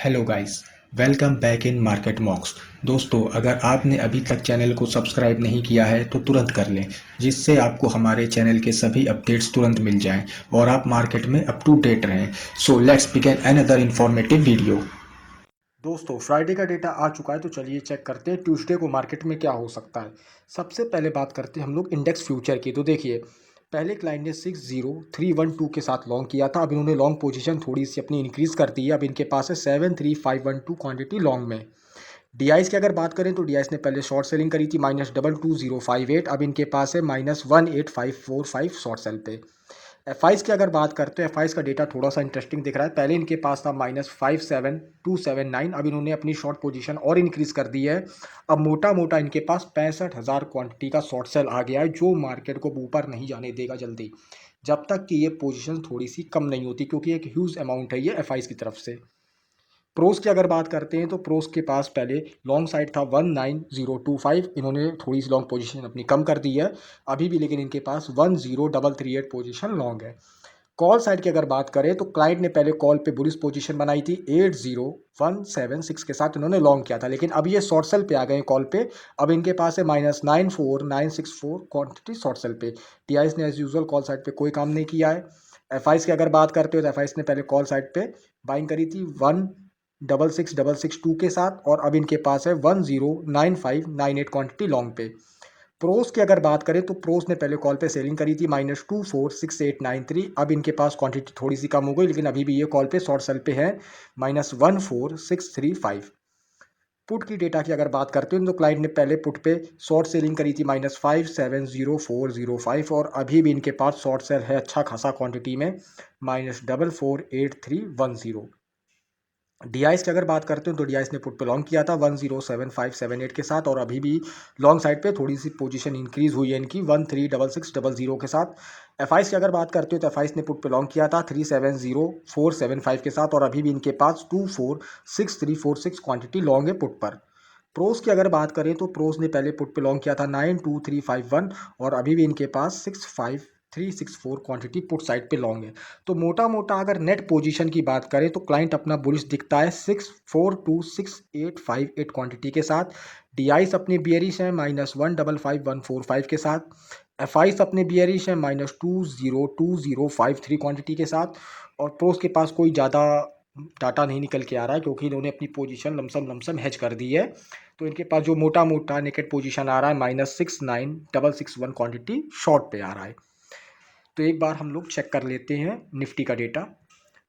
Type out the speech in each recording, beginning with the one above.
Hello guys, welcome back in market मॉक्स। दोस्तों, अगर आपने अभी तक चैनल को सब्सक्राइब नहीं किया है तो तुरंत कर लें, जिससे आपको हमारे चैनल के सभी अपडेट्स तुरंत मिल जाएं और आप मार्केट में अप टू डेट रहें। So let's begin another informative video. दोस्तों, फ्राइडे का डेटा आ चुका है तो चलिए चेक करते हैं ट्यूसडे को मार्केट में क्या हो सकता है। सबसे पहले बात करते हैं हम लोग इंडेक्स फ्यूचर की। तो देखिए, पहले क्लाइंट ने 60312 के साथ लॉन्ग किया था। अब इन्होंने लॉन्ग पोजीशन थोड़ी सी अपनी इंक्रीज कर दी है। अब इनके पास है 73512 क्वांटिटी लॉन्ग में। डीआईस की अगर बात करें तो डीआईस ने पहले शॉर्ट सेलिंग करी थी -22058। अब इनके पास है -18545 शॉर्ट सेल पे। एफ आईज की अगर बात करते हैं, एफ आईज का डेटा थोड़ा सा इंटरेस्टिंग दिख रहा है। पहले इनके पास था -57279। अब इन्होंने अपनी शॉर्ट पोजीशन और इंक्रीज कर दी है। अब मोटा मोटा इनके पास 65,000 क्वांटिटी का शॉर्ट सेल आ गया है, जो मार्केट को ऊपर नहीं जाने देगा जल्दी, जब तक कि ये पोजीशन थोड़ी सी कम नहीं होती, क्योंकि एक ह्यूज अमाउंट है ये एफ आईज की तरफ से। प्रोस की अगर बात करते हैं तो प्रोस के पास पहले लॉन्ग साइड था 19025। इन्होंने थोड़ी सी लॉन्ग पोजीशन अपनी कम कर दी है अभी भी, लेकिन इनके पास 10338 पोजीशन लॉन्ग है। कॉल साइड की अगर बात करें तो क्लाइंट ने पहले कॉल पे बुलिश पोजीशन बनाई थी 80176 के साथ इन्होंने लॉन्ग किया था, लेकिन अब ये शॉर्ट सेल पे आ गए कॉल पे। अब इनके पास है -94964 क्वांटिटी शॉर्ट सेल पे। टीआईएस ने एज यूजुअल कॉल साइड पे कोई काम नहीं किया है। एफ की अगर बात करते हो तो एफ ने पहले कॉल साइड पे बाइंग करी थी 16662 के साथ, और अब इनके पास है 109598 क्वांटिटी लॉन्ग पे। प्रोस की अगर बात करें तो प्रोस ने पहले कॉल पे सेलिंग करी थी -246893। अब इनके पास क्वांटिटी थोड़ी सी कम हो गई, लेकिन अभी भी ये कॉल पे शॉर्ट सेल पे है -14635। पुट की डेटा की अगर बात करते हैं तो क्लाइंट ने पहले पुट पे शॉर्ट सेलिंग करी थी -570405, और अभी भी इनके पास शॉर्ट सेल है अच्छा खासा क्वांटिटी में -448310। डीआईएस की अगर बात करते हो तो डीआईएस ने पुट पे लॉन्ग किया था 107578 के साथ, और अभी भी लॉन्ग साइड पे थोड़ी सी पोजीशन इंक्रीज हुई है इनकी 136600 के साथ। एफआईस की अगर बात करते हो तो एफआईस ने पुट पे लॉन्ग किया था 370475 के साथ, और अभी भी इनके पास 246346 क्वांटिटी लॉन्ग है पुट पर। प्रोस की अगर बात करें तो प्रोस ने पहले पुट पे लॉन्ग किया था 92351, और अभी भी इनके पास 65364 क्वांटिटी पुट साइड पे लॉन्ग है। तो मोटा मोटा अगर नेट पोजीशन की बात करें तो क्लाइंट अपना बुलिश दिखता है 6426,858 क्वांटिटी के साथ। डीआईस अपनी बियरिश है -155145 के साथ। एफआईस अपने बियरिश है -202053 क्वांटिटी के साथ। और प्रोस के पास कोई ज़्यादा डाटा नहीं निकल के आ रहा है, क्योंकि इन्होंने अपनी पोजीशन लमसम लमसम हेज कर दी है। तो इनके पास जो मोटा मोटा नेकेट पोजीशन आ रहा है -69661 क्वांटिटी शॉर्ट पे आ रहा है। तो एक बार हम लोग चेक कर लेते हैं निफ्टी का डेटा।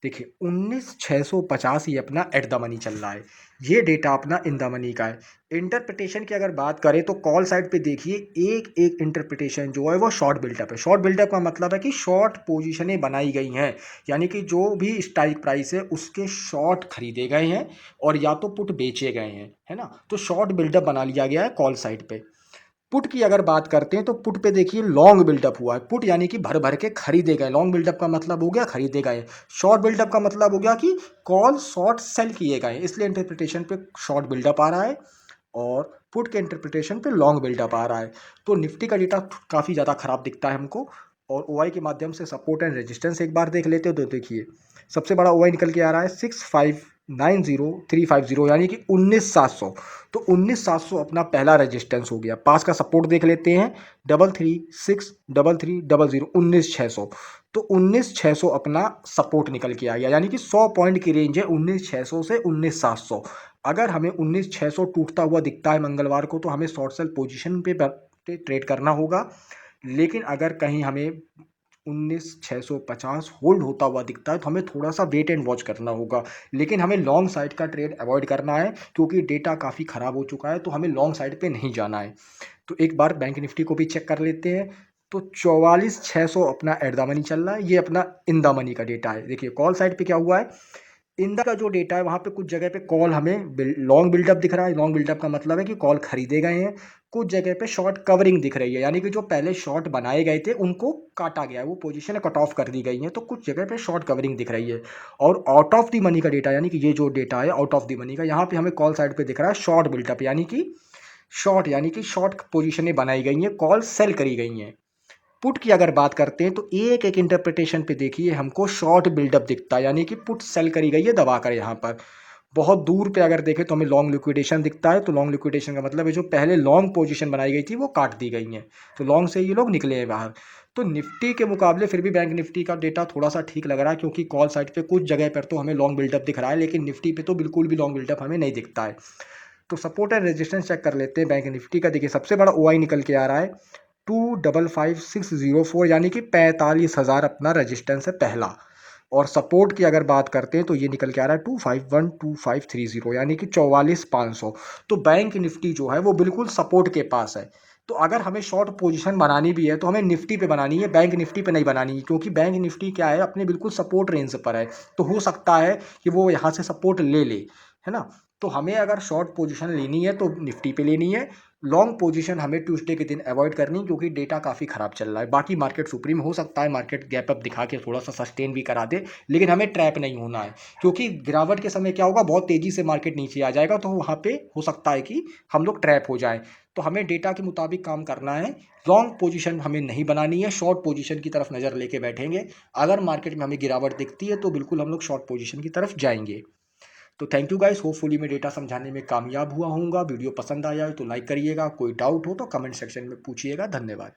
देखिए, 19650 ही अपना एट द मनी चल रहा है। ये डेटा अपना इन द मनी का है। इंटरप्रिटेशन की अगर बात करें तो कॉल साइड पे देखिए, एक एक इंटरप्रिटेशन जो है वो शॉर्ट बिल्डअप है। शॉर्ट बिल्डअप का मतलब है कि शॉर्ट पोजीशनें बनाई गई हैं, यानी कि जो भी स्ट्राइक प्राइस है उसके शॉर्ट खरीदे गए हैं और या तो पुट बेचे गए हैं, है ना। तो शॉर्ट बिल्डअप बना लिया गया है कॉल साइड पे। पुट की अगर बात करते हैं तो पुट पे देखिए लॉन्ग बिल्डअप हुआ है। पुट यानी कि भर भर के खरीदे गए। लॉन्ग बिल्डअप का मतलब हो गया खरीदे गए। शॉर्ट बिल्डअप का मतलब हो गया कि कॉल शॉर्ट सेल किए गए, इसलिए इंटरप्रिटेशन पे शॉर्ट बिल्डअप आ रहा है और पुट के इंटरप्रिटेशन पे लॉन्ग बिल्डअप आ रहा है। तो निफ्टी का डेटा काफ़ी ज़्यादा खराब दिखता है हमको। और ओआई के माध्यम से सपोर्ट एंड रेजिस्टेंस एक बार देख लेते हो तो देखिए, सबसे बड़ा ओआई निकल के आ रहा है 6590350, यानी कि 19700। तो 19700 अपना पहला रेजिस्टेंस हो गया। पास का सपोर्ट देख लेते हैं 33633300, 19600। तो 19600 अपना सपोर्ट निकल के आ गया, यानी कि 100 पॉइंट की रेंज है 19600 से 19700। अगर हमें 19600 टूटता हुआ दिखता है मंगलवार को तो हमें शॉर्ट सेल पोजीशन पे ट्रेड करना होगा। लेकिन अगर कहीं हमें 19650 होल्ड होता हुआ दिखता है तो हमें थोड़ा सा वेट एंड वॉच करना होगा। लेकिन हमें लॉन्ग साइड का ट्रेड अवॉइड करना है, क्योंकि डेटा काफ़ी ख़राब हो चुका है, तो हमें लॉन्ग साइड पे नहीं जाना है। तो एक बार बैंक निफ्टी को भी चेक कर लेते हैं। तो 44,600 अपना एट द मनी चल रहा है। ये अपना इन द मनी का डेटा है। देखिए, कॉल साइड पे क्या हुआ है, इंदा का जो डेटा है वहाँ पे कुछ जगह पे कॉल हमें लॉन्ग बिल्डअप दिख रहा है। लॉन्ग बिल्डअप का मतलब है कि कॉल खरीदे गए हैं। कुछ जगह पे शॉर्ट कवरिंग दिख रही है, यानी कि जो पहले शॉर्ट बनाए गए थे उनको काटा गया है, वो पोजीशन कट ऑफ कर दी गई है। तो कुछ जगह पे शॉर्ट कवरिंग दिख रही है। और आउट ऑफ द मनी का डेटा, यानी कि ये जो डेटा है आउट ऑफ द मनी का, यहाँ पे हमें कॉल साइड पे दिख रहा है शॉर्ट बिल्डअप, यानी कि शॉर्ट पोजीशनें बनाई गई हैं, कॉल सेल करी गई हैं। पुट की अगर बात करते हैं तो एक एक इंटरप्रिटेशन पे देखिए हमको शॉर्ट बिल्डअप दिखता है, यानी कि पुट सेल करी गई है दबाकर यहाँ पर। बहुत दूर पे अगर देखें तो हमें लॉन्ग लिक्विडेशन दिखता है, तो लॉन्ग लिक्विडेशन का मतलब है जो पहले लॉन्ग पोजीशन बनाई गई थी वो काट दी गई हैं, तो लॉन्ग से ये लोग निकले हैं बाहर। तो निफ्टी के मुकाबले फिर भी बैंक निफ्टी का डेटा थोड़ा सा ठीक लग रहा है, क्योंकि कॉल साइड पे कुछ जगह पर तो हमें लॉन्ग बिल्डअप दिख रहा है, लेकिन निफ्टी पे तो बिल्कुल भी लॉन्ग बिल्डअप हमें नहीं दिखता है। तो सपोर्ट एंड रेजिस्टेंस चेक कर लेते हैं बैंक निफ्टी का। देखिए सबसे बड़ा ओआई निकल के आ रहा है 255604, यानी कि 45,000 अपना रेजिस्टेंस है पहला। और सपोर्ट की अगर बात करते हैं तो ये निकल के आ रहा है 2512,530, यानी कि 44,500। तो बैंक निफ्टी जो है वो बिल्कुल सपोर्ट के पास है। तो अगर हमें शॉर्ट पोजीशन बनानी भी है तो हमें निफ्टी पे बनानी है, बैंक निफ्टी पे नहीं बनानी है, क्योंकि बैंक निफ्टी क्या है अपने बिल्कुल सपोर्ट रेंज पर है। तो हो सकता है कि वो यहाँ से सपोर्ट ले ले, है ना। तो हमें अगर शॉर्ट पोजीशन लेनी है तो निफ्टी पे लेनी है। लॉन्ग पोजीशन हमें ट्यूसडे के दिन अवॉइड करनी है, क्योंकि डेटा काफ़ी खराब चल रहा है। बाकी मार्केट सुप्रीम हो सकता है मार्केट गैप अप दिखा के थोड़ा सा सस्टेन भी करा दे, लेकिन हमें ट्रैप नहीं होना है। क्योंकि गिरावट के समय क्या होगा, बहुत तेजी से मार्केट नीचे आ जाएगा, तो वहाँ पे हो सकता है कि हम लोग ट्रैप हो जाए। तो हमें डेटा के मुताबिक काम करना है। लॉन्ग पोजीशन हमें नहीं बनानी है, शॉर्ट पोजीशन की तरफ नज़र लेके बैठेंगे। अगर मार्केट में हमें गिरावट दिखती है तो बिल्कुल हम लोग शॉर्ट पोजीशन की तरफ जाएंगे। तो थैंक यू गाइस, होपफुली मैं डेटा समझाने में कामयाब हुआ हूँगा। वीडियो पसंद आया है तो लाइक करिएगा, कोई डाउट हो तो कमेंट सेक्शन में पूछिएगा। धन्यवाद।